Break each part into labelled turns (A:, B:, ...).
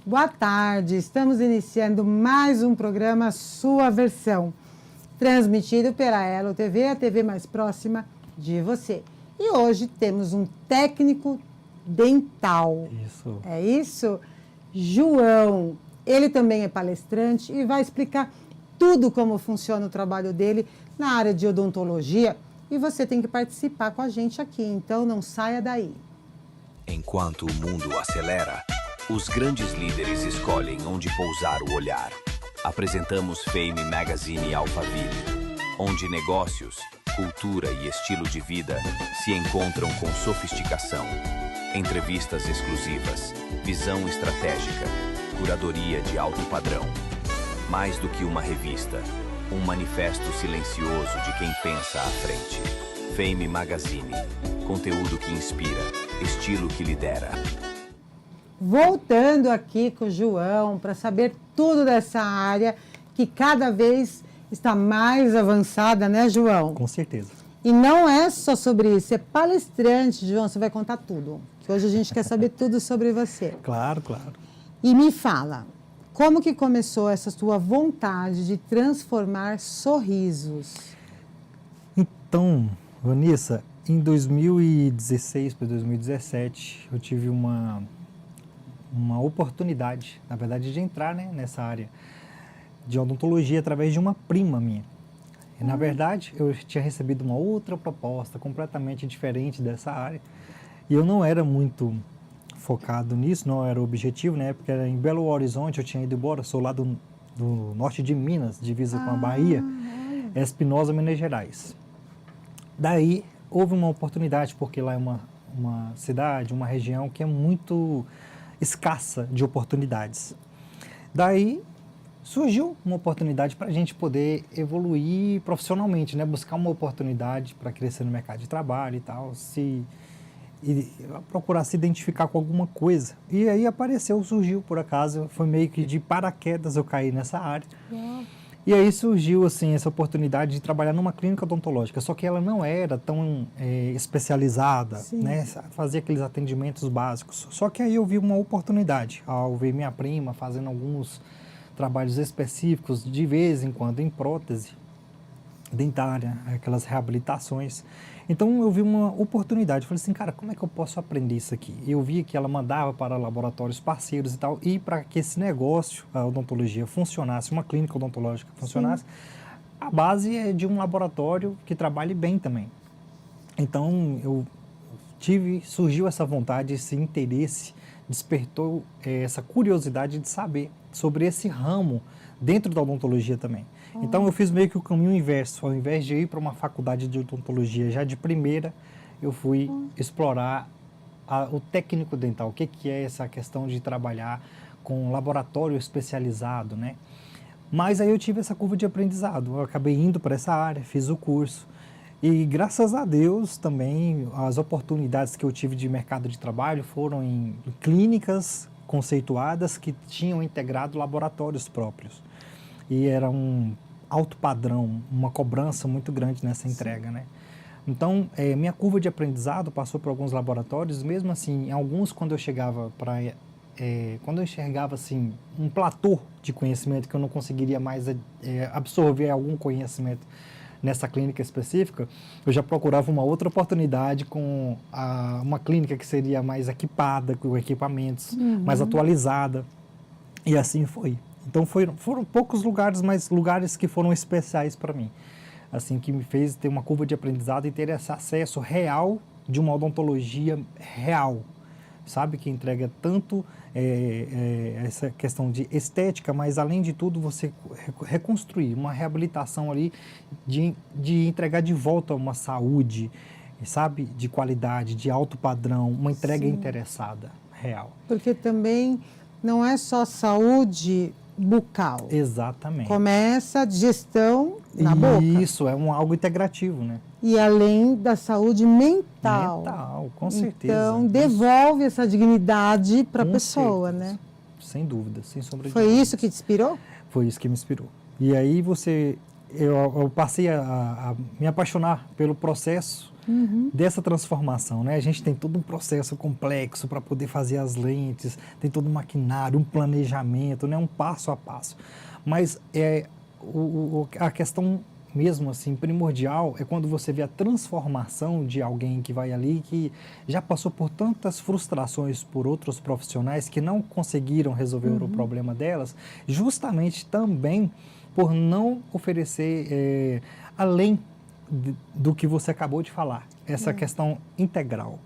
A: Boa tarde, estamos iniciando mais um programa Sua Versão, transmitido pela Elo TV, a TV mais próxima de você. E hoje temos um técnico dental.
B: Isso.
A: É isso? João. Ele também é palestrante e vai explicar tudo como funciona o trabalho dele na área de odontologia. E você tem que participar com a gente aqui, então não saia daí.
C: Enquanto o mundo acelera, os grandes líderes escolhem onde pousar o olhar. Apresentamos Fame Magazine Alphaville, onde negócios, cultura e estilo de vida se encontram com sofisticação. Entrevistas exclusivas, visão estratégica, curadoria de alto padrão. Mais do que uma revista, um manifesto silencioso de quem pensa à frente. Fame Magazine, conteúdo que inspira, estilo que lidera.
A: Voltando aqui com o João para saber tudo dessa área que cada vez está mais avançada, né, João?
B: Com certeza.
A: E não é só sobre isso, é palestrante, João, você vai contar tudo. Que hoje a gente quer saber tudo sobre você.
B: Claro, claro.
A: E me fala, como que começou essa sua vontade de transformar sorrisos?
B: Então, Vanessa, em 2016 para 2017, eu tive uma oportunidade, na verdade, de entrar, né, nessa área de odontologia através de uma prima minha. E, na verdade, eu tinha recebido uma outra proposta completamente diferente dessa área. E eu não era muito focado nisso, não era o objetivo, né? Porque era em Belo Horizonte, eu tinha ido embora, sou lá do norte de Minas, divisa com a Bahia, Espinosa, Minas Gerais. Daí, houve uma oportunidade, porque lá é uma cidade, uma região que é muito escassa de oportunidades. Daí, surgiu uma oportunidade para a gente poder evoluir profissionalmente, né? Buscar uma oportunidade para crescer no mercado de trabalho e tal, e procurar se identificar com alguma coisa. E aí surgiu por acaso, foi meio que de paraquedas eu caí nessa área. E aí surgiu assim essa oportunidade de trabalhar numa clínica odontológica, só que ela não era tão especializada, né? Fazia aqueles atendimentos básicos. Só que aí eu vi uma oportunidade, ao ver minha prima fazendo alguns trabalhos específicos, de vez em quando em prótese dentária, aquelas reabilitações. Então eu vi uma oportunidade, falei assim, cara, como é que eu posso aprender isso aqui? Eu vi que ela mandava para laboratórios parceiros e tal, e para que esse negócio, a odontologia, funcionasse, uma clínica odontológica funcionasse, a base é de um laboratório que trabalhe bem também. Então surgiu essa vontade, esse interesse, despertou essa curiosidade de saber sobre esse ramo dentro da odontologia também. Então eu fiz meio que o caminho inverso, ao invés de ir para uma faculdade de odontologia já de primeira, eu fui explorar o técnico dental, o que é essa questão de trabalhar com um laboratório especializado, né? Mas aí eu tive essa curva de aprendizado, eu acabei indo para essa área, fiz o curso, e graças a Deus também as oportunidades que eu tive de mercado de trabalho foram em clínicas conceituadas que tinham integrado laboratórios próprios. E era um alto padrão, uma cobrança muito grande nessa entrega, né? Então, minha curva de aprendizado passou por alguns laboratórios, mesmo assim, em alguns quando eu chegava quando eu enxergava assim um platô de conhecimento que eu não conseguiria mais absorver algum conhecimento nessa clínica específica, eu já procurava uma outra oportunidade com uma clínica que seria mais equipada, com equipamentos, mais atualizada, e assim foi. Então foram poucos lugares, mas lugares que foram especiais para mim, assim, que me fez ter uma curva de aprendizado e ter esse acesso real de uma odontologia real, sabe, que entrega tanto essa questão de estética, mas além de tudo você reconstruir uma reabilitação ali de entregar de volta uma saúde, sabe, de qualidade, de alto padrão, uma entrega interessada, real.
A: Porque também não é só saúde bucal.
B: Exatamente.
A: Começa a digestão na boca.
B: Isso, é algo integrativo, né?
A: E além da saúde mental.
B: Mental, com certeza.
A: Então, devolve essa dignidade para a pessoa,
B: certeza.
A: né?
B: Sem dúvida, sem sombra de
A: Foi
B: dúvida.
A: isso que te inspirou?
B: Foi isso que me inspirou. E aí você eu passei a me apaixonar pelo processo dessa transformação, né? A gente tem todo um processo complexo para poder fazer as lentes, tem todo um maquinário, um planejamento, né? Um passo a passo. Mas a questão mesmo assim primordial é quando você vê a transformação de alguém que vai ali, que já passou por tantas frustrações por outros profissionais que não conseguiram resolver o problema delas, justamente também por não oferecer além do que você acabou de falar, essa questão integral.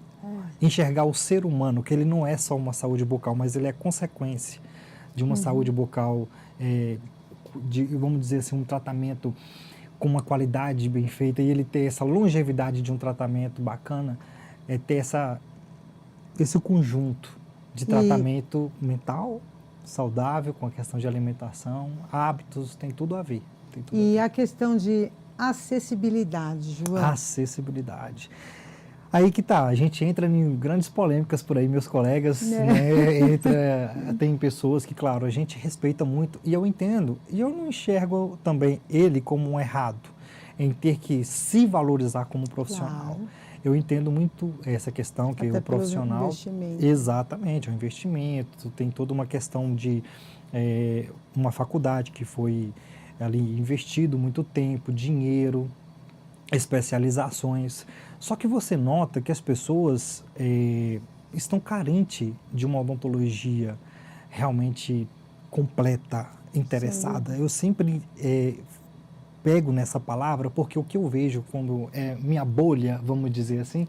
B: Enxergar o ser humano, que ele não é só uma saúde bucal, mas ele é consequência de uma saúde bucal, vamos dizer assim, um tratamento com uma qualidade bem feita, e ele ter essa longevidade de um tratamento bacana, ter esse conjunto de tratamento mental, saudável, com a questão de alimentação, hábitos, tem tudo a ver.
A: E a questão de acessibilidade, João?
B: Acessibilidade. Aí que tá, a gente entra em grandes polêmicas por aí, meus colegas, né? Tem pessoas que, claro, a gente respeita muito, e eu entendo, e eu não enxergo também ele como um errado, em ter que se valorizar como profissional. Claro. Eu entendo muito essa questão, que o profissional...
A: Investimento.
B: Exatamente, é um investimento, tem toda uma questão de uma faculdade que foi ali investido muito tempo, dinheiro, especializações. Só que você nota que as pessoas estão carentes de uma odontologia realmente completa, interessada. Sim. Eu sempre pego nessa palavra porque o que eu vejo quando minha bolha, vamos dizer assim,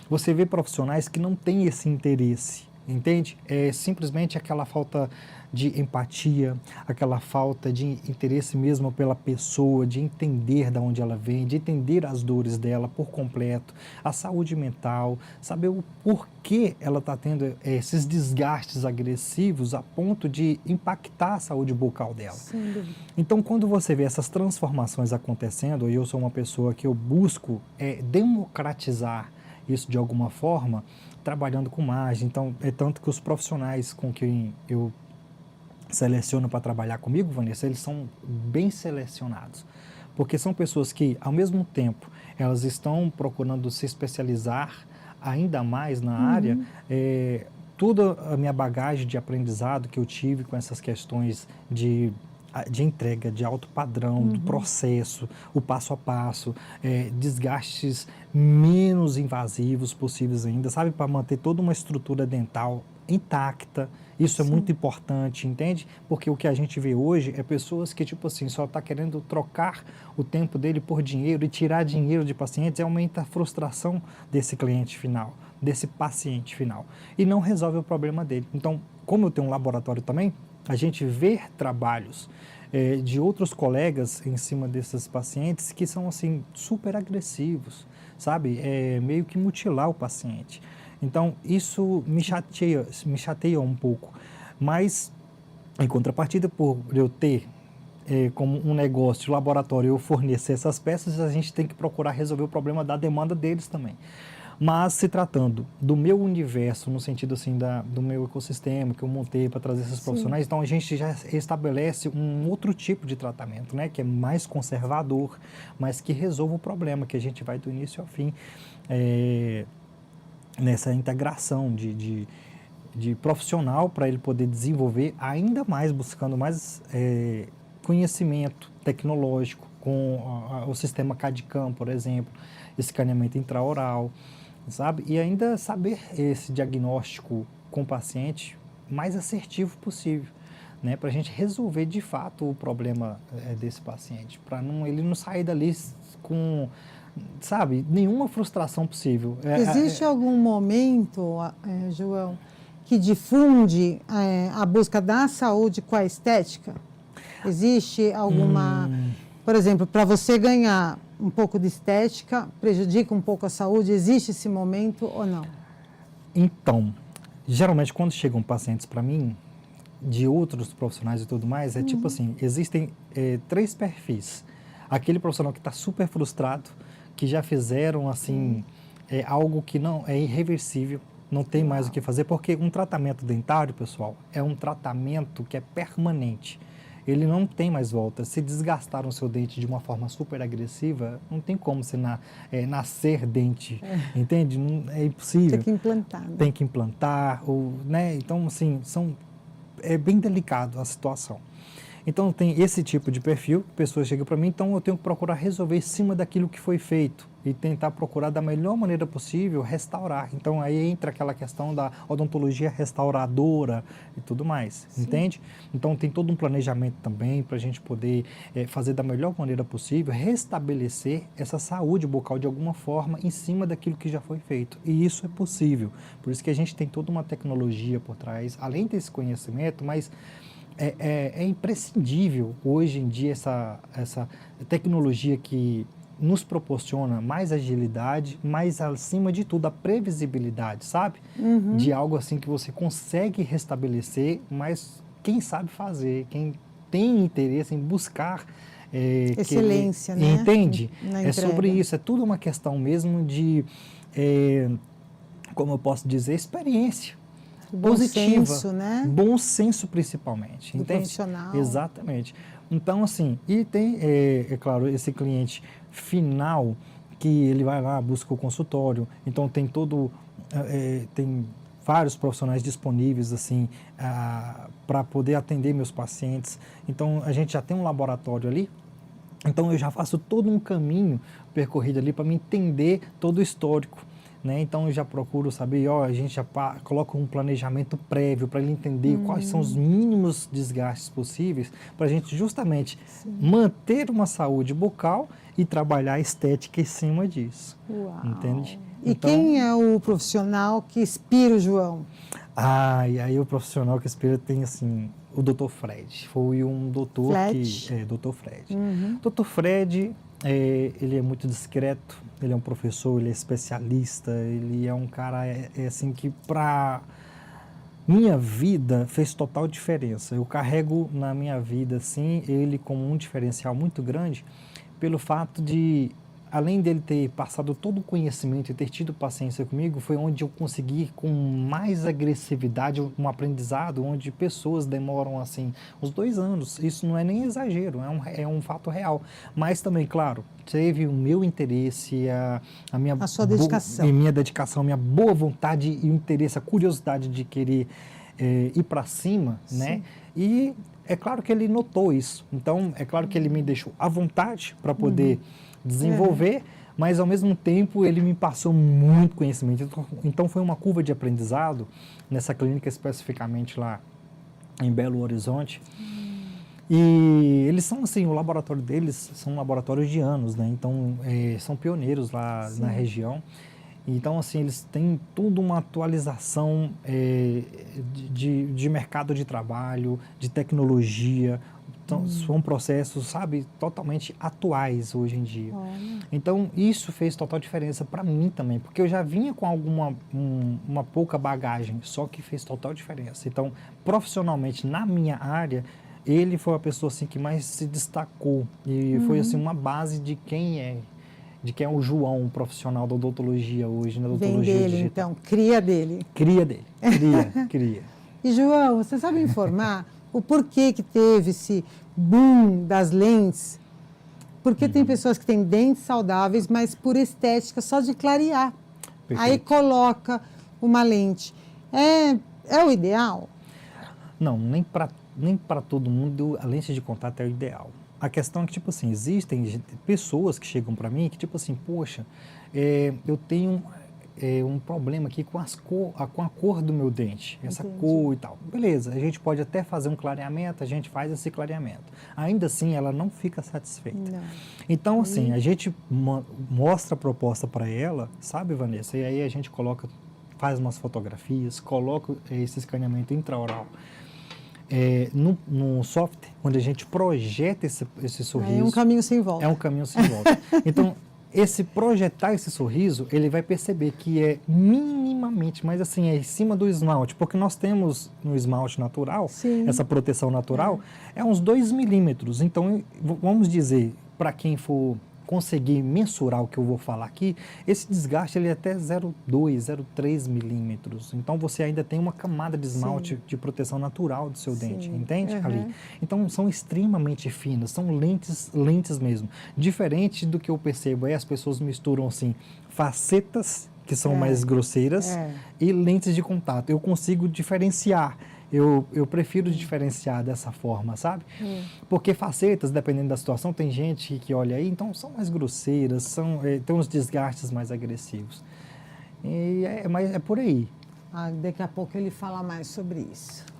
B: você vê profissionais que não têm esse interesse, entende? É simplesmente aquela falta de empatia, aquela falta de interesse mesmo pela pessoa, de entender de onde ela vem, de entender as dores dela por completo, a saúde mental, saber o porquê ela está tendo esses desgastes agressivos a ponto de impactar a saúde bucal dela.
A: Sim.
B: Então, quando você vê essas transformações acontecendo, e eu sou uma pessoa que eu busco democratizar isso de alguma forma, trabalhando com imagem, então é tanto que os profissionais com quem eu seleciono para trabalhar comigo, Vanessa, eles são bem selecionados, porque são pessoas que, ao mesmo tempo, elas estão procurando se especializar ainda mais na área, toda a minha bagagem de aprendizado que eu tive com essas questões de entrega, de alto padrão, do processo, o passo a passo, desgastes menos invasivos possíveis ainda, sabe, para manter toda uma estrutura dental intacta. Isso é muito importante, entende? Porque o que a gente vê hoje é pessoas que, tipo assim, só está querendo trocar o tempo dele por dinheiro e tirar dinheiro de pacientes, e aumenta a frustração desse cliente final, desse paciente final, e não resolve o problema dele. Então, como eu tenho um laboratório também, a gente vê trabalhos de outros colegas em cima desses pacientes que são, assim, super agressivos, sabe? Meio que mutilar o paciente. Então, isso me chateia um pouco. Mas, em contrapartida, por eu ter como um negócio, um laboratório, eu fornecer essas peças, a gente tem que procurar resolver o problema da demanda deles também. Mas, se tratando do meu universo, no sentido assim do meu ecossistema que eu montei para trazer esses profissionais, então a gente já estabelece um outro tipo de tratamento, né, que é mais conservador, mas que resolve o problema, que a gente vai do início ao fim nessa integração de profissional para ele poder desenvolver ainda mais, buscando mais conhecimento tecnológico com o sistema CAD/CAM, por exemplo, escaneamento intraoral, sabe? E ainda saber esse diagnóstico com o paciente mais assertivo possível, né? Para a gente resolver de fato o problema desse paciente, para ele não sair dali com, sabe, nenhuma frustração possível.
A: Existe algum momento, João, que difunde a busca da saúde com a estética? Existe alguma... Por exemplo, para você ganhar um pouco de estética, prejudica um pouco a saúde? Existe esse momento ou não?
B: Então, geralmente quando chegam pacientes para mim, de outros profissionais e tudo mais, tipo assim, existem 3 perfis. Aquele profissional que está super frustrado, que já fizeram assim, algo que não é irreversível, não tem mais o que fazer, porque um tratamento dentário, pessoal, é um tratamento que é permanente. ele não tem mais volta. Se desgastaram o seu dente de uma forma super agressiva, não tem como você nascer dente, entende? Não, é impossível.
A: Tem que implantar. Né?
B: Tem que implantar, né? Então, assim, é bem delicado a situação. Então, tem esse tipo de perfil, pessoas chegam para mim, então eu tenho que procurar resolver em cima daquilo que foi feito e tentar procurar da melhor maneira possível restaurar. Então, aí entra aquela questão da odontologia restauradora e tudo mais, Sim. entende? Então, tem todo um planejamento também para a gente poder fazer da melhor maneira possível, restabelecer essa saúde bucal de alguma forma em cima daquilo que já foi feito. E isso é possível. Por isso que a gente tem toda uma tecnologia por trás, além desse conhecimento, mas é imprescindível hoje em dia essa tecnologia que nos proporciona mais agilidade, mas acima de tudo a previsibilidade, sabe?
A: Uhum.
B: De algo assim que você consegue restabelecer, mas quem sabe fazer, quem tem interesse em buscar
A: excelência, né?
B: Entende?
A: Na
B: É sobre isso, é tudo uma questão mesmo de, como eu posso dizer, experiência.
A: Bom
B: positiva,
A: senso, né?
B: Bom senso principalmente,
A: do
B: entende?
A: Profissional.
B: Exatamente. Então, assim, e tem, claro, esse cliente final que ele vai lá, busca o consultório, então tem tem vários profissionais disponíveis, assim, para poder atender meus pacientes. Então, a gente já tem um laboratório ali, então eu já faço todo um caminho percorrido ali para me entender todo o histórico. Né? Então, eu já procuro saber, a gente já coloca um planejamento prévio para ele entender quais são os mínimos desgastes possíveis para a gente justamente manter uma saúde bucal e trabalhar a estética em cima disso.
A: Uau.
B: Entende?
A: E
B: então,
A: quem é o profissional que inspira o João?
B: E aí o profissional que inspira tem, assim, o Dr. Fred. Foi um doutor Dr. Fred.
A: Uhum.
B: Dr. Fred... ele é muito discreto, ele é um professor, ele é especialista, ele é um cara assim que para minha vida fez total diferença. Eu carrego na minha vida assim ele como um diferencial muito grande pelo fato de, além dele ter passado todo o conhecimento e ter tido paciência comigo, foi onde eu consegui com mais agressividade um aprendizado, onde pessoas demoram assim uns 2 anos. Isso não é nem exagero, é um fato real. Mas também, claro, teve o meu interesse, a
A: sua dedicação.
B: Minha dedicação, minha boa vontade e o interesse, a curiosidade de querer ir para cima,
A: Sim.
B: né? E é claro que ele notou isso. Então, é claro que ele me deixou à vontade para poder desenvolver, mas ao mesmo tempo ele me passou muito conhecimento. Então foi uma curva de aprendizado nessa clínica especificamente lá em Belo Horizonte. E eles são assim, o laboratório deles são laboratórios de anos, né? Então são pioneiros lá na região. Então assim, eles têm tudo uma atualização de mercado de trabalho, de tecnologia. Então, são processos, sabe, totalmente atuais hoje em dia. Então, isso fez total diferença para mim também, porque eu já vinha com uma pouca bagagem, só que fez total diferença. Então, profissionalmente, na minha área, ele foi a pessoa assim, que mais se destacou e foi assim, uma base de quem é o João, um profissional da odontologia hoje, na odontologia
A: Vem dele,
B: digital.
A: então, cria dele.
B: Cria dele, cria.
A: E, João, você sabe informar o porquê que teve esse boom das lentes? Porque tem pessoas que têm dentes saudáveis, mas por estética, só de clarear.
B: Perfeito.
A: Aí coloca uma lente. É o ideal?
B: Não, nem para todo mundo a lente de contato é o ideal. A questão é que, tipo assim, existem pessoas que chegam para mim que, tipo assim, poxa, eu tenho um problema aqui com a cor do meu dente, essa cor e tal. Beleza, a gente pode até fazer um clareamento, a gente faz esse clareamento. Ainda assim, ela não fica satisfeita. Não. Então, assim, a gente mostra a proposta para ela, sabe, Vanessa? E aí a gente faz umas fotografias, coloca esse escaneamento intraoral no software, onde a gente projeta esse sorriso.
A: É um caminho sem volta.
B: É um caminho sem volta. Então, projetar esse sorriso, ele vai perceber que é minimamente, mas assim, é em cima do esmalte, porque nós temos no esmalte natural, essa proteção natural, é uns 2 milímetros. Então, vamos dizer, para quem for conseguir mensurar o que eu vou falar aqui, esse desgaste ele é até 0,2, 0,3 milímetros. Então você ainda tem uma camada de esmalte de proteção natural do seu dente, entende? Ali. Então são extremamente finas, são lentes mesmo. Diferente do que eu percebo aí, as pessoas misturam assim, facetas que são mais grosseiras e lentes de contato. Eu consigo diferenciar. Eu prefiro diferenciar dessa forma, sabe? Porque facetas, dependendo da situação, tem gente que olha aí, então são mais grosseiras, tem uns desgastes mais agressivos. Mas é por aí.
A: Daqui a pouco ele fala mais sobre isso.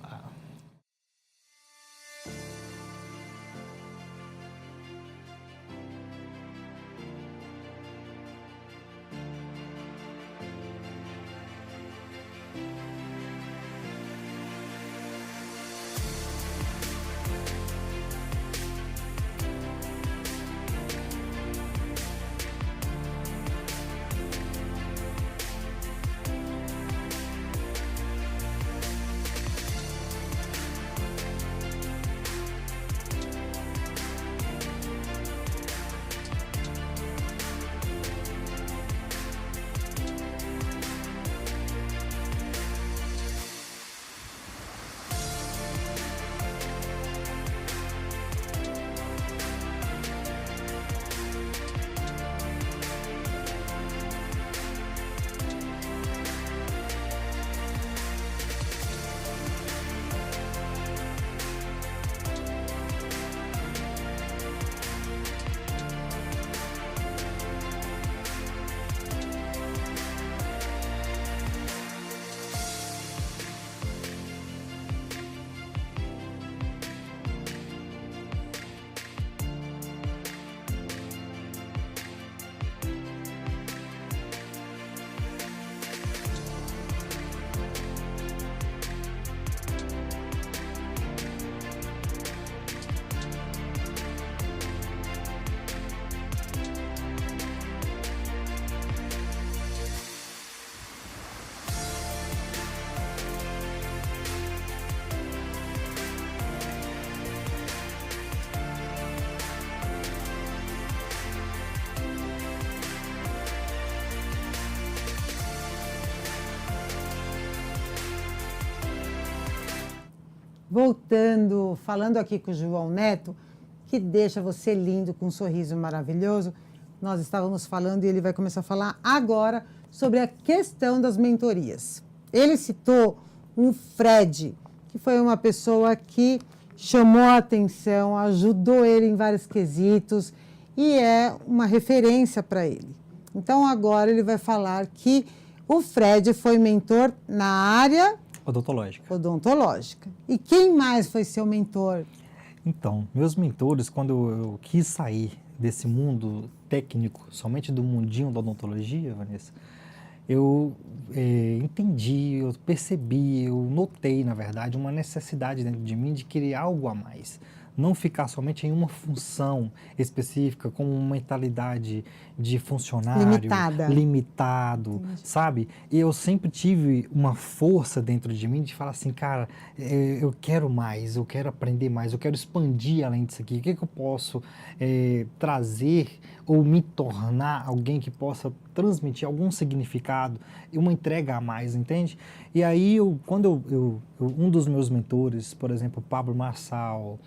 A: Voltando, falando aqui com o João Neto, que deixa você lindo, com um sorriso maravilhoso. Nós estávamos falando e ele vai começar a falar agora sobre a questão das mentorias. Ele citou um Fred, que foi uma pessoa que chamou a atenção, ajudou ele em vários quesitos e é uma referência para ele. Então agora ele vai falar que o Fred foi mentor na área odontológica. E quem mais foi seu mentor?
B: Então, meus mentores, quando eu quis sair desse mundo técnico, somente do mundinho da odontologia, Vanessa, eu entendi, eu percebi, eu notei, na verdade, uma necessidade dentro de mim de querer algo a mais. Não ficar somente em uma função específica, com uma mentalidade de funcionário limitado, sabe? E eu sempre tive uma força dentro de mim de falar assim, cara, eu quero mais, eu quero aprender mais, eu quero expandir além disso aqui. O que eu posso trazer ou me tornar alguém que possa transmitir algum significado e uma entrega a mais, entende? E aí, um dos meus mentores, por exemplo, Pablo Marçal,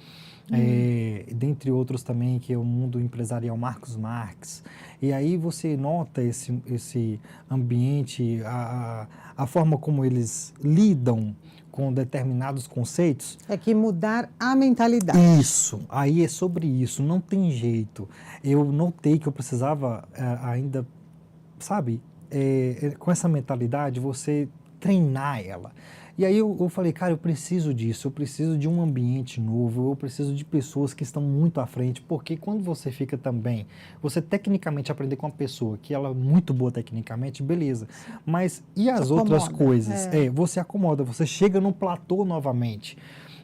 B: dentre outros também, que é o mundo empresarial Marcos Marques. E aí você nota esse ambiente, a forma como eles lidam com determinados conceitos.
A: É que mudar a mentalidade.
B: Isso, aí é sobre isso, não tem jeito. Eu notei que eu precisava ainda, sabe, com essa mentalidade, você treinar ela. E aí eu falei, cara, eu preciso disso, eu preciso de um ambiente novo, eu preciso de pessoas que estão muito à frente, porque quando você fica também, você tecnicamente aprender com uma pessoa que ela é muito boa tecnicamente, beleza, mas e as outras coisas? Você acomoda, você chega num platô novamente.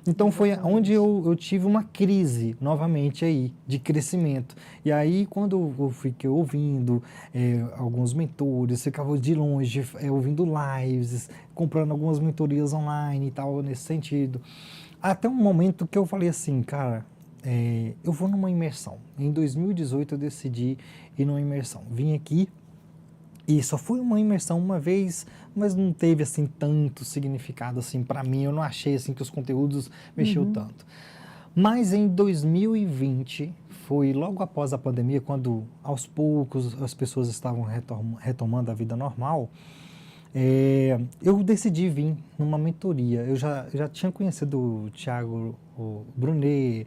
B: Então foi onde eu tive uma crise novamente aí, de crescimento. E aí quando eu fiquei ouvindo alguns mentores, ficava de longe, ouvindo lives, comprando algumas mentorias online e tal, nesse sentido. Até um momento que eu falei assim, cara, eu vou numa imersão. Em 2018 eu decidi ir numa imersão. Vim aqui e só fui uma imersão uma vez, mas não teve assim tanto significado assim para mim. Eu não achei assim que os conteúdos mexeu tanto. Mas em 2020, foi logo após a pandemia, quando aos poucos as pessoas estavam retomando a vida normal, eu decidi vir numa mentoria. Eu já tinha conhecido o Thiago o Brunet,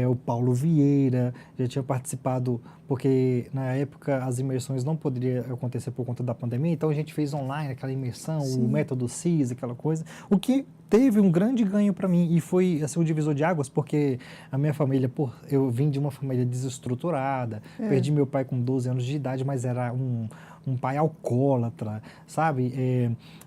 B: o Paulo Vieira, já tinha participado, porque na época as imersões não poderiam acontecer por conta da pandemia, então a gente fez online aquela imersão, Sim. O método CIS, aquela coisa, o que teve um grande ganho para mim e foi assim, um divisor de águas, porque a minha família, eu vim de uma família desestruturada, perdi meu pai com 12 anos de idade, mas era um pai alcoólatra, sabe?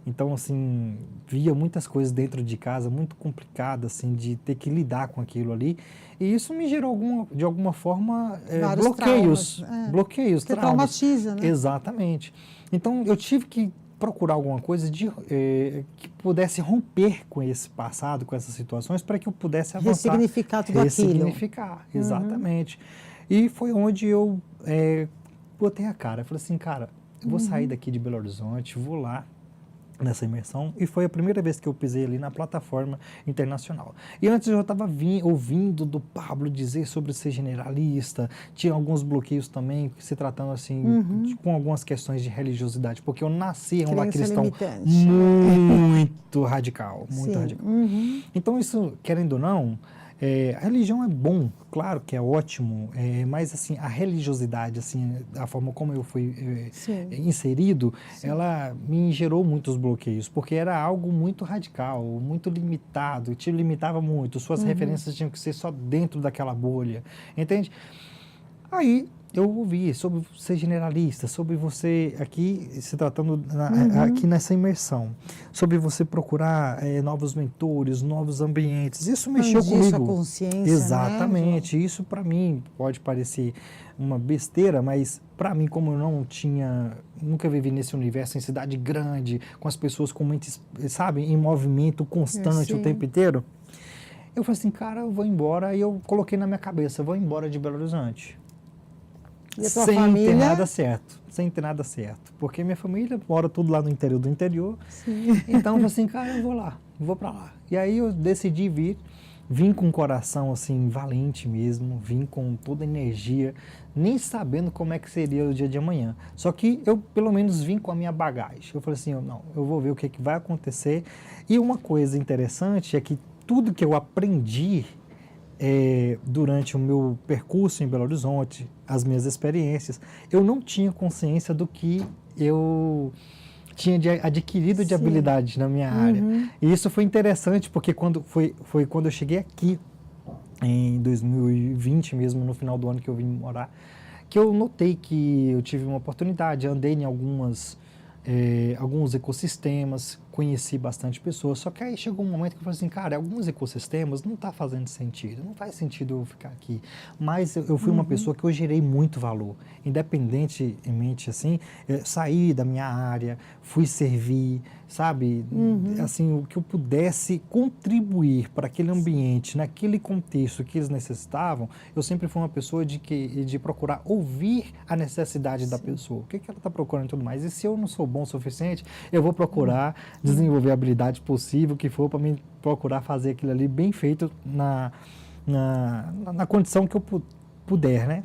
B: Então, assim, via muitas coisas dentro de casa, muito complicadas, assim, de ter que lidar com aquilo ali. E isso me gerou, de alguma forma, bloqueios. Bloqueios,
A: traumas. Traumatiza, né?
B: Exatamente. Então, eu tive que procurar alguma coisa que pudesse romper com esse passado, com essas situações, para que eu pudesse avançar.
A: Ressignificar tudo aquilo.
B: Ressignificar, exatamente. E foi onde eu botei a cara. Eu falei assim, cara, eu vou sair daqui de Belo Horizonte, vou lá nessa imersão, e foi a primeira vez que eu pisei ali na plataforma internacional. E antes eu já estava ouvindo do Pablo dizer sobre ser generalista, tinha alguns bloqueios também, se tratando assim, com algumas questões de religiosidade, porque eu nasci em uma cristão muito radical, muito radical. Então isso, querendo ou não, a religião é bom, claro que é ótimo, mas assim, a religiosidade, assim, a forma como eu fui inserido, ela me gerou muitos bloqueios, porque era algo muito radical, muito limitado, te limitava muito, suas referências tinham que ser só dentro daquela bolha, entende? Aí eu ouvi sobre ser generalista, sobre você aqui, se tratando aqui nessa imersão, sobre você procurar novos mentores, novos ambientes. Isso mexeu comigo.
A: A consciência,
B: exatamente. Né? Isso para mim pode parecer uma besteira, mas para mim, como eu nunca vivi nesse universo em cidade grande, com as pessoas com mentes, sabe, em movimento constante o tempo inteiro, eu falei assim, cara, eu vou embora, e eu coloquei na minha cabeça, eu vou embora de Belo Horizonte.
A: E a tua família?
B: Sem ter nada certo, porque minha família mora tudo lá no interior do interior, então eu falei assim, cara, eu vou lá, vou pra lá. E aí eu decidi vim com o coração assim, valente mesmo, vim com toda a energia, nem sabendo como é que seria o dia de amanhã, só que eu pelo menos vim com a minha bagagem. Eu falei assim, eu vou ver o que vai acontecer, e uma coisa interessante é que tudo que eu aprendi durante o meu percurso em Belo Horizonte, as minhas experiências, eu não tinha consciência do que eu tinha adquirido de habilidade na minha área. E isso foi interessante, porque foi quando eu cheguei aqui, em 2020 mesmo, no final do ano que eu vim morar, que eu notei que eu tive uma oportunidade, andei em alguns ecossistemas, conheci bastante pessoas, só que aí chegou um momento que eu falei assim, cara, alguns ecossistemas não está fazendo sentido, não faz sentido eu ficar aqui, mas eu fui uma pessoa que eu gerei muito valor, independentemente assim, saí da minha área, fui servir, sabe, assim, o que eu pudesse contribuir para aquele ambiente, naquele contexto que eles necessitavam, eu sempre fui uma pessoa de procurar ouvir a necessidade da pessoa, o que ela está procurando e tudo mais, e se eu não sou bom o suficiente, eu vou procurar desenvolver a habilidade possível que for para mim procurar fazer aquilo ali bem feito na condição que eu puder, né?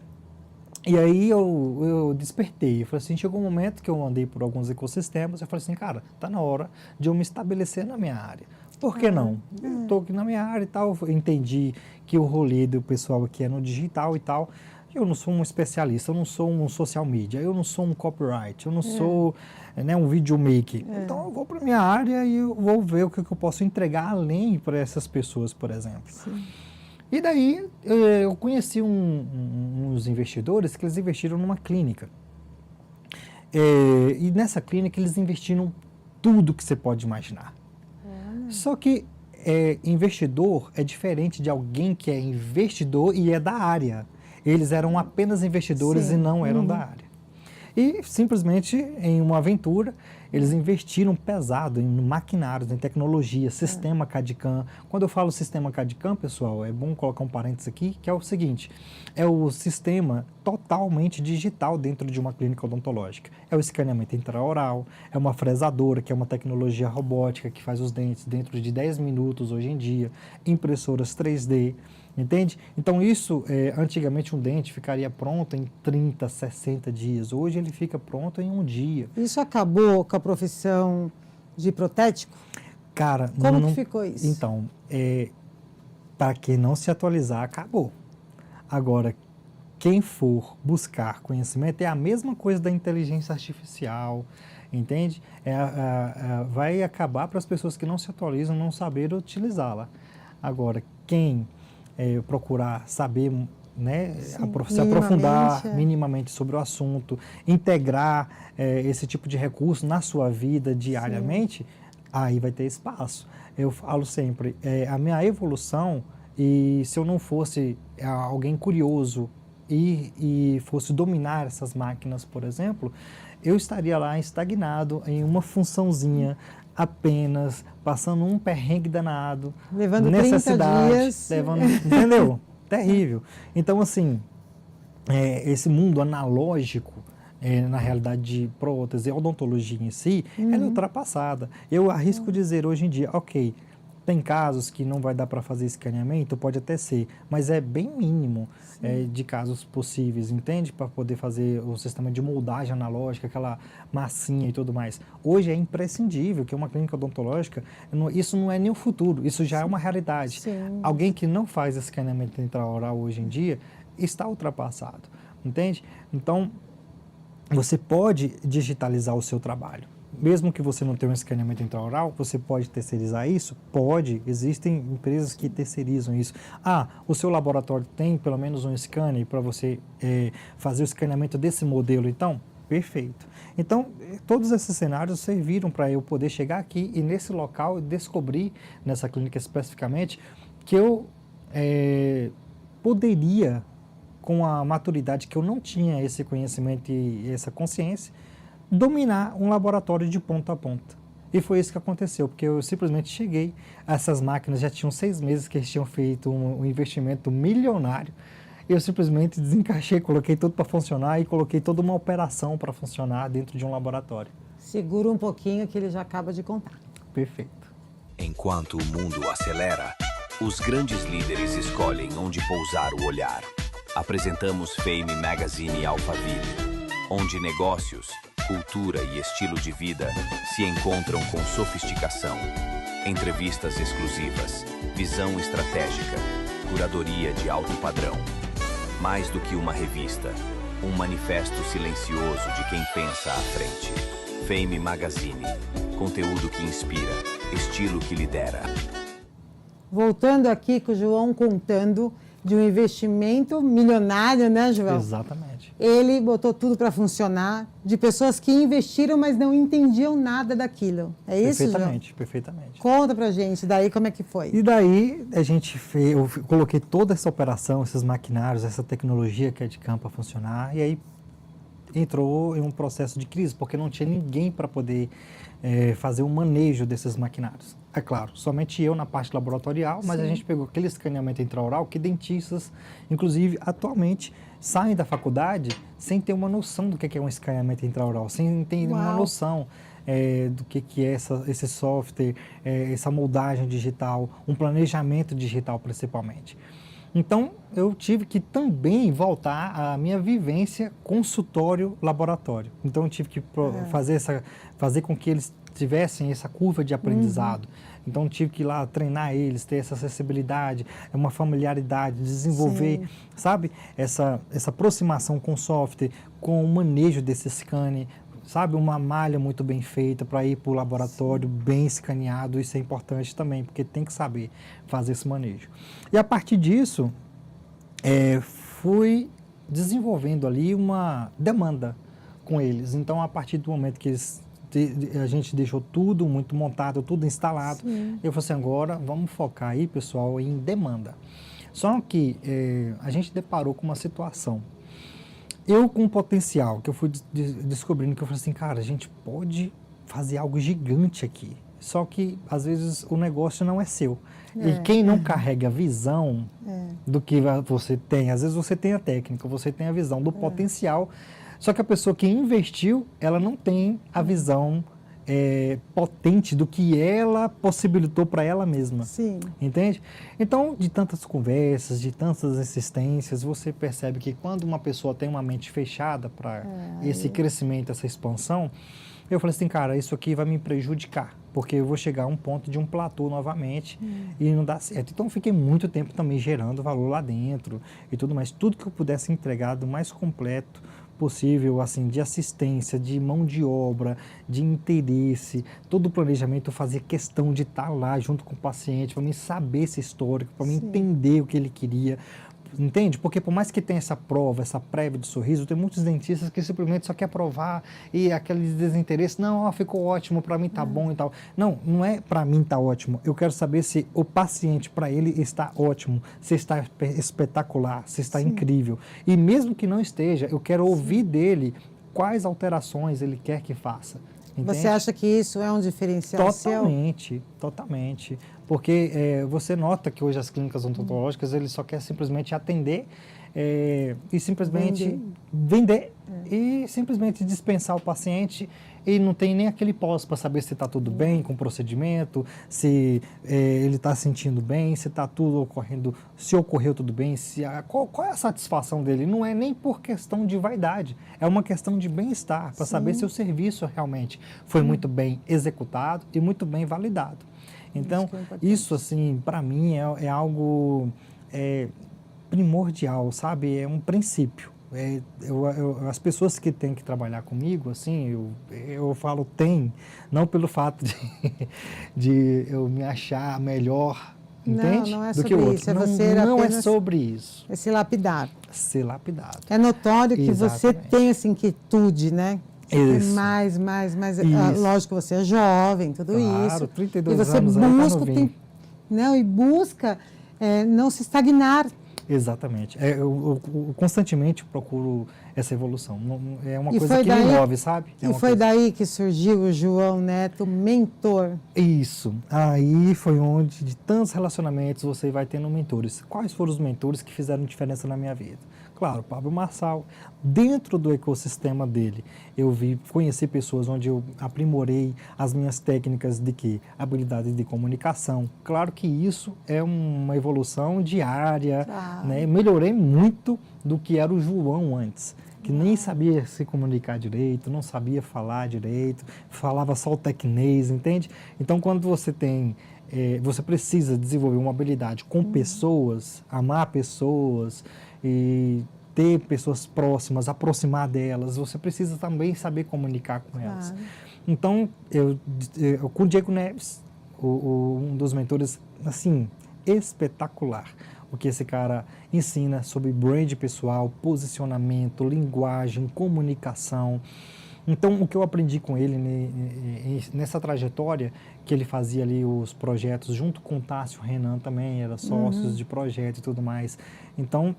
B: E aí eu despertei, eu falei assim, chegou um momento que eu andei por alguns ecossistemas, eu falei assim, cara, tá na hora de eu me estabelecer na minha área. Por que não? Eu tô aqui na minha área e tal, eu entendi que o rolê do pessoal aqui é no digital e tal. Eu não sou um especialista, eu não sou um social media, eu não sou um copyright, eu não sou um videomaker. Então eu vou para minha área e eu vou ver o que eu posso entregar além para essas pessoas, por exemplo.
A: Sim.
B: E daí eu conheci uns investidores que eles investiram numa clínica. E nessa clínica eles investiram tudo que você pode imaginar. Só que investidor é diferente de alguém que é investidor e é da área. Eles eram apenas investidores e não eram da área. E simplesmente, em uma aventura, Eles investiram pesado em maquinários, em tecnologia, sistema CAD/CAM. Quando eu falo sistema CAD/CAM, pessoal, é bom colocar um parênteses aqui, que é o seguinte, é o sistema totalmente digital dentro de uma clínica odontológica. É o escaneamento intraoral, é uma fresadora, que é uma tecnologia robótica que faz os dentes dentro de 10 minutos hoje em dia, impressoras 3D, entende? Então isso, antigamente um dente ficaria pronto em 30, 60 dias. Hoje ele fica pronto em um dia.
A: Isso acabou com a profissão de protético?
B: Cara,
A: Como que ficou isso?
B: Então, para quem não se atualizar, acabou. Agora, quem for buscar conhecimento é a mesma coisa da inteligência artificial, entende? Vai acabar para as pessoas que não se atualizam não saber utilizá-la. Agora, quem procurar saber, né, se aprofundar minimamente sobre o assunto, integrar esse tipo de recurso na sua vida diariamente, aí vai ter espaço. Eu falo sempre, a minha evolução, e se eu não fosse alguém curioso e fosse dominar essas máquinas, por exemplo, eu estaria lá estagnado em uma funçãozinha apenas, passando um perrengue danado,
A: levando 30 dias.
B: Entendeu? Terrível. Então, assim, esse mundo analógico, na realidade de prótese e odontologia em si, ela é ultrapassada. Eu arrisco dizer hoje em dia, ok, tem casos que não vai dar para fazer escaneamento, pode até ser, mas é bem mínimo de casos possíveis, entende? Para poder fazer o sistema de moldagem analógica, aquela massinha e tudo mais. Hoje é imprescindível que uma clínica odontológica, isso não é nem o futuro, isso já é uma realidade.
A: Sim.
B: Alguém que não faz escaneamento intraoral hoje em dia está ultrapassado, entende? Então, você pode digitalizar o seu trabalho. Mesmo que você não tenha um escaneamento intraoral, você pode terceirizar isso? Pode. Existem empresas que terceirizam isso. O seu laboratório tem pelo menos um scanner para você fazer o escaneamento desse modelo, então? Perfeito. Então, todos esses cenários serviram para eu poder chegar aqui e nesse local descobrir, nessa clínica especificamente, que eu poderia, com a maturidade que eu não tinha esse conhecimento e essa consciência, dominar um laboratório de ponta a ponta. E foi isso que aconteceu, porque eu simplesmente cheguei, essas máquinas já tinham 6 meses que eles tinham feito um investimento milionário, eu simplesmente desencaixei, coloquei tudo para funcionar e coloquei toda uma operação para funcionar dentro de um laboratório.
A: Segura um pouquinho que ele já acaba de contar.
B: Perfeito.
C: Enquanto o mundo acelera, os grandes líderes escolhem onde pousar o olhar. Apresentamos Fame Magazine Alphaville, onde negócios, cultura e estilo de vida se encontram com sofisticação. Entrevistas exclusivas, visão estratégica, curadoria de alto padrão. Mais do que uma revista, um manifesto silencioso de quem pensa à frente. Fame Magazine, conteúdo que inspira, estilo que lidera.
A: Voltando aqui com o João contando de um investimento milionário, né, João?
B: Exatamente.
A: Ele botou tudo para funcionar, de pessoas que investiram, mas não entendiam nada daquilo. É isso, João?
B: Perfeitamente, perfeitamente.
A: Conta pra gente, daí como é que foi?
B: E daí eu coloquei toda essa operação, esses maquinários, essa tecnologia que é de campo a funcionar, e aí entrou em um processo de crise, porque não tinha ninguém para poder fazer o manejo desses maquinários. É claro, somente eu na parte laboratorial, mas a gente pegou aquele escaneamento intraoral que dentistas, inclusive, atualmente, saem da faculdade sem ter uma noção do que é um escaneamento intraoral, sem ter uma noção do que é esse software, essa moldagem digital, um planejamento digital principalmente. Então, eu tive que também voltar à minha vivência consultório-laboratório. Então, eu tive que fazer com que eles tivessem essa curva de aprendizado. Então, eu tive que ir lá treinar eles, ter essa acessibilidade, uma familiaridade, desenvolver, sabe, essa aproximação com o software, com o manejo desse scanner, sabe, uma malha muito bem feita para ir para o laboratório bem escaneado. Isso é importante também, porque tem que saber fazer esse manejo. E a partir disso, fui desenvolvendo ali uma demanda com eles. Então, a partir do momento que a gente deixou tudo muito montado, tudo instalado, eu falei assim, agora vamos focar aí, pessoal, em demanda. Só que a gente deparou com uma situação. Eu, com o potencial que eu fui descobrindo, que eu falei assim, cara, a gente pode fazer algo gigante aqui. Só que, às vezes, o negócio não é seu. E quem não carrega a visão do que você tem, às vezes você tem a técnica, você tem a visão do potencial, só que a pessoa que investiu, ela não tem a visão potente do que ela possibilitou para ela mesma.
A: Sim.
B: Entende? Então, de tantas conversas, de tantas insistências, você percebe que quando uma pessoa tem uma mente fechada para esse crescimento, essa expansão, eu falei assim, cara, isso aqui vai me prejudicar, porque eu vou chegar a um ponto de um platô novamente e não dá certo. Então, eu fiquei muito tempo também gerando valor lá dentro e tudo mais. Tudo que eu pudesse entregar do mais completo possível, assim, de assistência, de mão de obra, de interesse, todo o planejamento eu fazia questão de estar lá junto com o paciente, para mim saber esse histórico, para mim entender o que ele queria, entende? Porque por mais que tenha essa prova, essa prévia de sorriso, tem muitos dentistas que simplesmente só quer provar e aquele desinteresse, não, ó, ficou ótimo, para mim tá bom e tal. Não, não é para mim tá ótimo, eu quero saber se o paciente, para ele está ótimo, se está espetacular, se está incrível. E mesmo que não esteja, eu quero ouvir dele quais alterações ele quer que faça. Entende?
A: Você acha que isso é um diferencial
B: Totalmente, totalmente. Porque você nota que hoje as clínicas odontológicas, eles só querem simplesmente atender e simplesmente vender e simplesmente dispensar o paciente e não tem nem aquele pós para saber se está tudo bem com o procedimento, se ele está sentindo bem, se está tudo ocorrendo, se ocorreu tudo bem, qual é a satisfação dele. Não é nem por questão de vaidade, é uma questão de bem-estar, para saber se o serviço realmente foi muito bem executado e muito bem validado. Então, isso assim, para mim é algo primordial, sabe? É um princípio. As pessoas que têm que trabalhar comigo, assim, eu falo tem, não pelo fato de eu me achar melhor, entende?
A: Não é
B: do que
A: sobre
B: o outro.
A: isso,
B: Não é sobre isso.
A: É ser lapidado.
B: Ser lapidado.
A: É notório que você
B: Exatamente.
A: tem essa inquietude, né?
B: Isso.
A: Mais.
B: Isso.
A: Lógico, você é jovem, tudo
B: Claro,
A: isso.
B: 32
A: e você
B: anos aí, tá
A: busca,
B: novinho.
A: busca não se estagnar.
B: Exatamente. Eu constantemente procuro essa evolução. É uma
A: E
B: coisa
A: foi
B: que
A: daí-
B: me move, sabe?
A: E foi daí que surgiu o João Neto, mentor.
B: Isso. Aí foi onde, de tantos relacionamentos, você vai tendo mentores. Quais foram os mentores que fizeram diferença na minha vida? Claro, Pablo Marçal. Dentro do ecossistema dele, eu conheci pessoas onde eu aprimorei as minhas técnicas de quê? Habilidade de comunicação. Claro que isso é uma evolução diária, né? Melhorei muito do que era o João antes, que nem sabia se comunicar direito, não sabia falar direito, falava só o tecnês, entende? Então, quando você tem você precisa desenvolver uma habilidade com pessoas, amar pessoas e ter pessoas próximas, aproximar delas, você precisa também saber comunicar com elas. Então, eu com o Diego Neves, um dos mentores, assim, espetacular, o que esse cara ensina sobre brand pessoal, posicionamento, linguagem, comunicação. Então, o que eu aprendi com ele nessa trajetória, que ele fazia ali os projetos junto com o Tássio Renan também, era sócios de projeto e tudo mais. Então,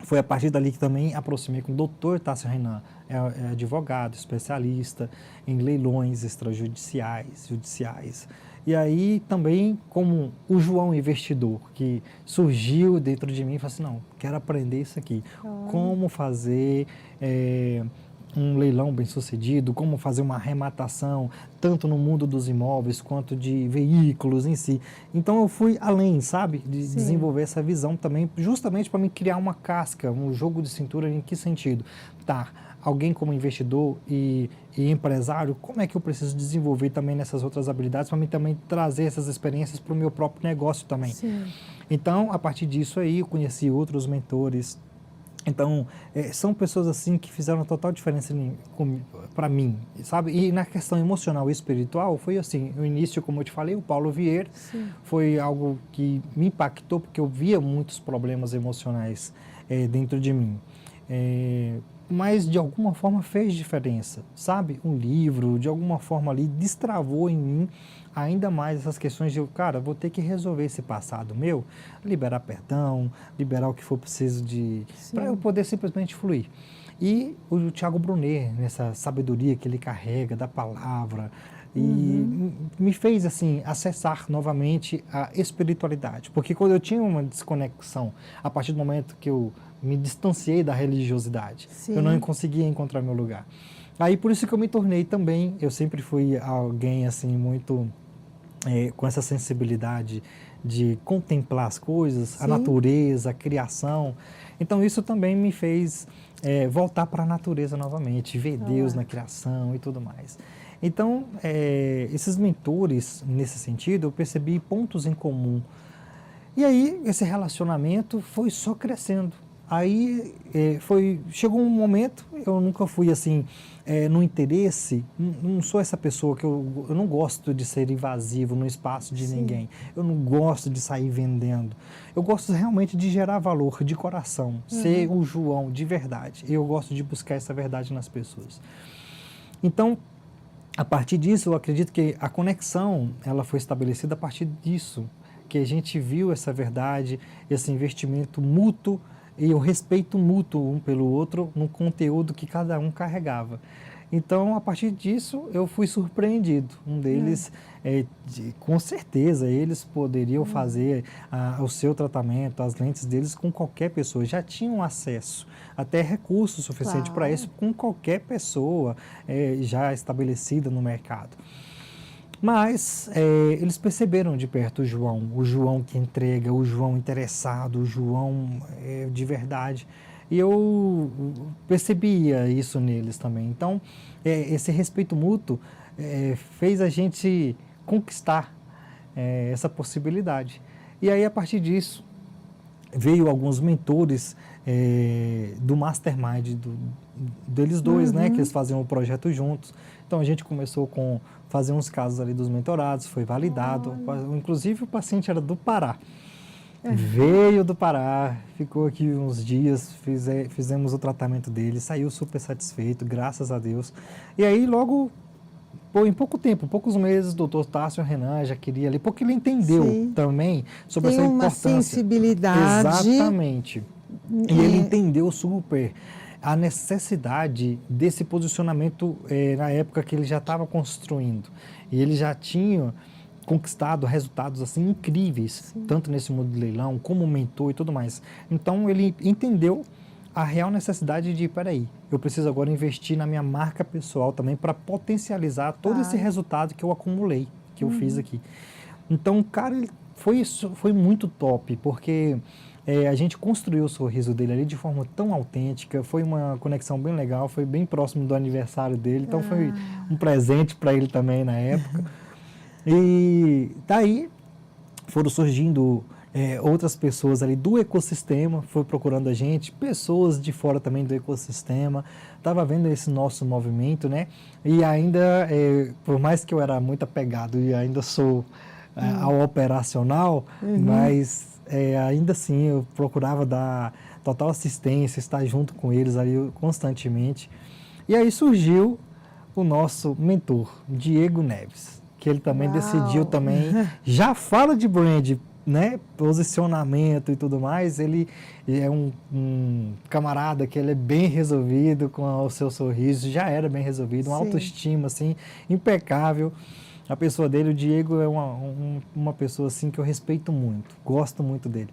B: foi a partir dali que também aproximei com o Dr. Tássio Renan, é advogado, especialista em leilões extrajudiciais, judiciais. E aí também como o João investidor, que surgiu dentro de mim e falou assim, não, quero aprender isso aqui. Como fazer um leilão bem sucedido, como fazer uma arrematação, tanto no mundo dos imóveis quanto de veículos em si. Então eu fui além, sabe, de desenvolver essa visão também, justamente para me criar uma casca, um jogo de cintura. Em que sentido? Tá, alguém como investidor e empresário, como é que eu preciso desenvolver também nessas outras habilidades para mim também trazer essas experiências para o meu próprio negócio também.
A: Sim.
B: Então, a partir disso aí, eu conheci outros mentores. Então, são pessoas assim que fizeram total diferença para mim, sabe? E na questão emocional e espiritual, foi assim, o início, como eu te falei, o Paulo Vieira, foi algo que me impactou, porque eu via muitos problemas emocionais dentro de mim. Mas, de alguma forma, fez diferença, sabe? Um livro, de alguma forma ali, destravou em mim ainda mais essas questões de, cara, vou ter que resolver esse passado meu, liberar perdão, liberar o que for preciso para eu poder simplesmente fluir. E o Thiago Brunet, nessa sabedoria que ele carrega da palavra, e me fez assim acessar novamente a espiritualidade, porque quando eu tinha uma desconexão, a partir do momento que eu me distanciei da religiosidade,
A: Sim.
B: eu não conseguia encontrar meu lugar. Aí por isso que eu me tornei também, eu sempre fui alguém assim muito com essa sensibilidade de contemplar as coisas,
A: Sim.
B: a natureza, a criação. Então isso também me fez voltar para a natureza novamente, ver Deus na criação e tudo mais. Então, esses mentores, nesse sentido, eu percebi pontos em comum. E aí, esse relacionamento foi só crescendo. Aí, chegou um momento, eu nunca fui assim, no interesse, não sou essa pessoa que eu não gosto de ser invasivo no espaço de ninguém. Eu não gosto de sair vendendo. Eu gosto realmente de gerar valor de coração, ser o João de verdade. Eu gosto de buscar essa verdade nas pessoas. Então, a partir disso, eu acredito que a conexão, ela foi estabelecida a partir disso, que a gente viu essa verdade, esse investimento mútuo e o respeito mútuo um pelo outro no conteúdo que cada um carregava. Então, a partir disso, eu fui surpreendido. Um deles, com certeza, eles poderiam fazer o seu tratamento, as lentes deles com qualquer pessoa. Já tinham acesso, até recurso suficiente para isso, com qualquer pessoa já estabelecida no mercado. Mas eles perceberam de perto o João que entrega, o João interessado, o João de verdade. E eu percebia isso neles também. Então, esse respeito mútuo fez a gente conquistar essa possibilidade. E aí, a partir disso, veio alguns mentores do Mastermind, deles dois, né? Que eles faziam o projeto juntos. Então, a gente começou com fazer uns casos ali dos mentorados, foi validado. Inclusive, o paciente era do Pará. Veio do Pará, ficou aqui uns dias, fizemos o tratamento dele, saiu super satisfeito, graças a Deus. E aí logo, em pouco tempo, poucos meses, o doutor Tássio Renan já queria ali, porque ele entendeu também sobre essa importância.
A: Tem uma sensibilidade.
B: Exatamente. E ele entendeu super a necessidade desse posicionamento na época que ele já estava construindo. E ele já tinha conquistado resultados assim incríveis, tanto nesse mundo de leilão, como mentor e tudo mais. Então ele entendeu a real necessidade de, peraí, eu preciso agora investir na minha marca pessoal também para potencializar todo esse resultado que eu acumulei, que eu fiz aqui. Então, cara, foi muito top, porque a gente construiu o sorriso dele ali de forma tão autêntica, foi uma conexão bem legal, foi bem próximo do aniversário dele, então foi um presente para ele também na época. E daí foram surgindo outras pessoas ali do ecossistema, foi procurando a gente, pessoas de fora também do ecossistema, estava vendo esse nosso movimento, né? E ainda, por mais que eu era muito apegado e ainda sou ao operacional, mas ainda assim eu procurava dar total assistência, estar junto com eles ali constantemente. E aí surgiu o nosso mentor, Diego Neves, que ele também decidiu também, já fala de brand, né, posicionamento e tudo mais, ele é um camarada que ele é bem resolvido com o seu sorriso, já era bem resolvido, uma autoestima assim, impecável. A pessoa dele, o Diego, é uma pessoa assim que eu respeito muito, gosto muito dele.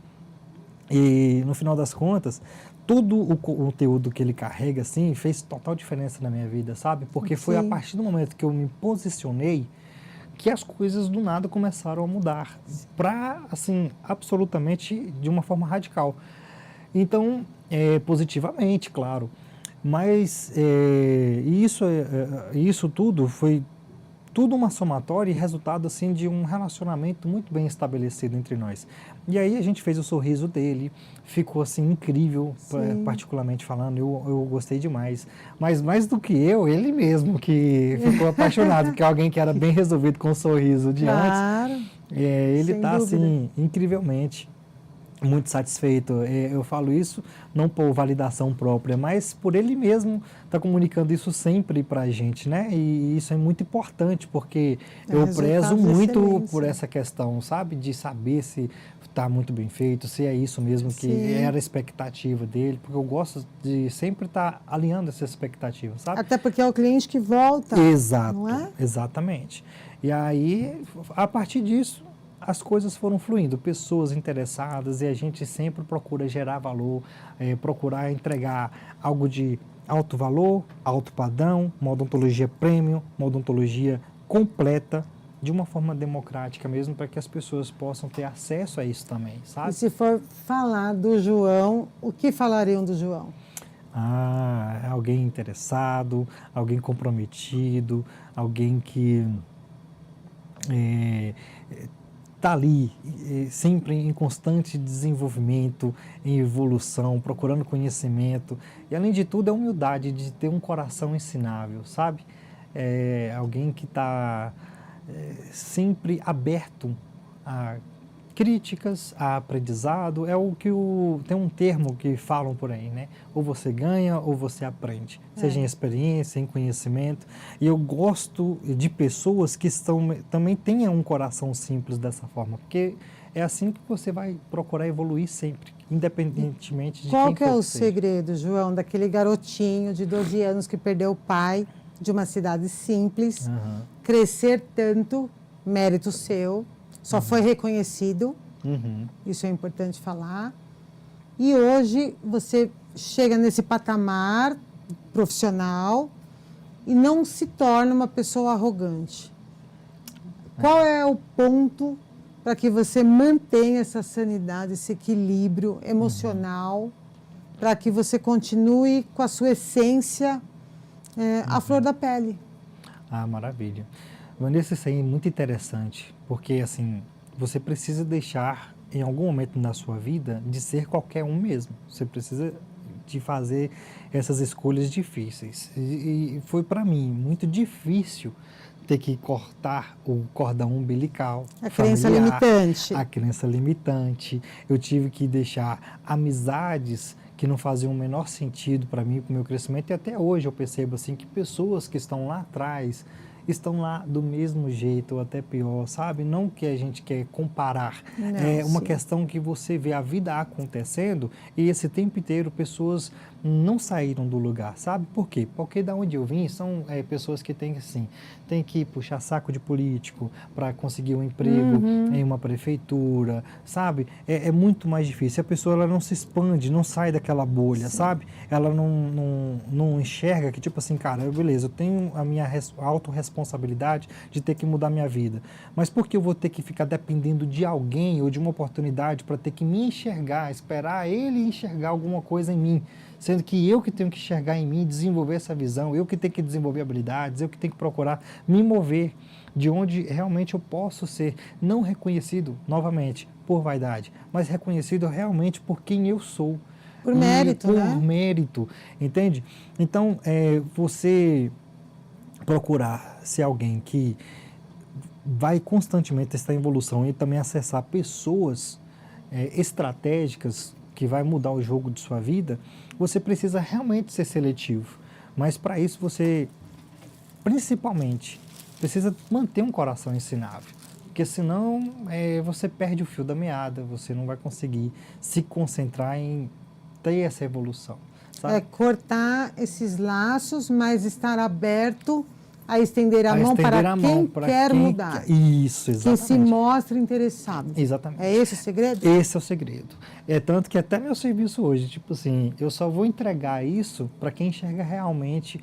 B: E no final das contas, todo o conteúdo que ele carrega assim, fez total diferença na minha vida, sabe? Porque foi a partir do momento que eu me posicionei que as coisas do nada começaram a mudar para, assim, absolutamente de uma forma radical. Então, positivamente, claro, mas isso tudo foi tudo uma somatória e resultado assim de um relacionamento muito bem estabelecido entre nós. E aí a gente fez o sorriso dele, ficou assim incrível, particularmente falando, eu gostei demais. Mas mais do que eu, ele mesmo que ficou apaixonado, porque alguém que era bem resolvido com o sorriso de antes, ele está assim incrivelmente. muito satisfeito. Eu falo isso não por validação própria, mas por ele mesmo estar comunicando isso sempre para a gente, né? E isso é muito importante, porque eu prezo muito por essa questão, sabe? De saber se está muito bem feito, se é isso mesmo que
A: Sim.
B: era a expectativa dele, porque eu gosto de sempre estar alinhando essa expectativa, sabe?
A: Até porque é o cliente que volta.
B: Exato,
A: não é?
B: exatamente. E aí, a partir disso, as coisas foram fluindo, pessoas interessadas, e a gente sempre procura gerar valor, procurar entregar algo de alto valor, alto padrão, uma odontologia premium, uma odontologia completa, de uma forma democrática mesmo, para que as pessoas possam ter acesso a isso também, sabe?
A: E se for falar do João, o que falariam do João?
B: Alguém interessado, alguém comprometido, alguém que está ali, sempre em constante desenvolvimento, em evolução, procurando conhecimento. E, além de tudo, a humildade de ter um coração ensinável, sabe? Alguém que está sempre aberto a críticas, a aprendizado. É o que tem um termo que falam por aí, né? Ou você ganha ou você aprende, seja em experiência, em conhecimento. E eu gosto de pessoas que também tenham um coração simples dessa forma, porque é assim que você vai procurar evoluir sempre, independentemente de quem for.
A: Qual que é o segredo, João, daquele garotinho de 12 anos que perdeu o pai de uma cidade simples, crescer tanto, mérito seu, só foi reconhecido, isso é importante falar, e hoje você chega nesse patamar profissional e não se torna uma pessoa arrogante. Qual é o ponto para que você mantenha essa sanidade, esse equilíbrio emocional, para que você continue com a sua essência à flor da pele?
B: Maravilha. Vanessa, isso aí é muito interessante, porque assim, você precisa deixar em algum momento na sua vida de ser qualquer um mesmo. Você precisa de fazer essas escolhas difíceis. E foi para mim muito difícil ter que cortar o cordão umbilical.
A: A crença limitante.
B: A crença limitante. Eu tive que deixar amizades que não faziam o menor sentido para mim, para o meu crescimento. E até hoje eu percebo assim que pessoas que estão lá atrás estão lá do mesmo jeito, ou até pior, sabe? Não que a gente quer comparar.
A: Não,
B: é uma
A: sim.
B: questão que você vê a vida acontecendo e esse tempo inteiro pessoas não saíram do lugar, sabe? Por quê? Porque da onde eu vim são pessoas que têm assim, tem que puxar saco de político para conseguir um emprego em uma prefeitura, sabe? É muito mais difícil. A pessoa ela não se expande, não sai daquela bolha, sim, sabe? Ela não enxerga que tipo assim, cara, beleza, eu tenho a minha autorresponsabilidade de ter que mudar minha vida, mas por que eu vou ter que ficar dependendo de alguém ou de uma oportunidade para ter que me enxergar, esperar ele enxergar alguma coisa em mim? Sendo que eu que tenho que enxergar em mim, desenvolver essa visão, eu que tenho que desenvolver habilidades, eu que tenho que procurar me mover de onde realmente eu posso ser não reconhecido, novamente, por vaidade, mas reconhecido realmente por quem eu sou.
A: Por mérito,
B: por
A: né?
B: Por mérito, entende? Então, você procurar ser alguém que vai constantemente estar em evolução e também acessar pessoas estratégicas que vai mudar o jogo de sua vida, você precisa realmente ser seletivo. Mas para isso você, principalmente, precisa manter um coração ensinável. Porque senão você perde o fio da meada, você não vai conseguir se concentrar em ter essa evolução. Sabe?
A: Cortar esses laços, mas estar aberto a estender a mão para quem quer mudar.
B: Isso, exatamente.
A: Que se mostra interessado.
B: Exatamente.
A: É esse o segredo?
B: Esse é o segredo. É tanto que até meu serviço hoje, tipo assim, eu só vou entregar isso para quem enxerga realmente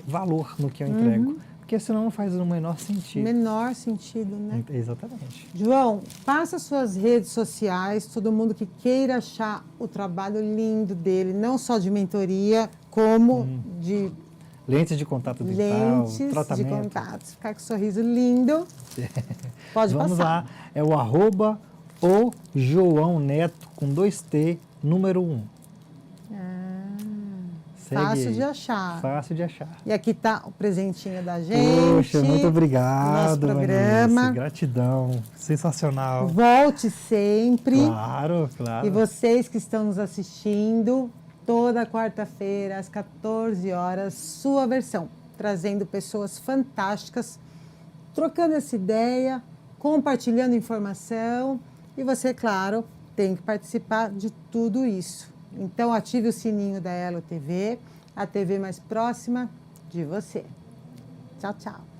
B: valor no que eu entrego. Porque senão não faz o menor sentido.
A: Menor sentido, né?
B: Exatamente.
A: João, passa suas redes sociais, todo mundo que queira achar o trabalho lindo dele, não só de mentoria, como de...
B: Lentes de contato digital,
A: lentes
B: tratamento.
A: de contato, ficar com um sorriso lindo. Pode
B: Vamos
A: passar.
B: lá, é o @o João Neto com 2T, número 1.
A: Fácil
B: aí.
A: de achar.
B: Fácil de achar.
A: E aqui está o presentinho da gente.
B: Poxa, muito obrigado,
A: do nosso programa.
B: Manice. Gratidão. Sensacional.
A: Volte sempre.
B: Claro, claro.
A: E vocês que estão nos assistindo, toda quarta-feira, às 14 horas, sua versão, trazendo pessoas fantásticas, trocando essa ideia, compartilhando informação. E você, claro, tem que participar de tudo isso. Então, ative o sininho da Elo TV, a TV mais próxima de você. Tchau, tchau.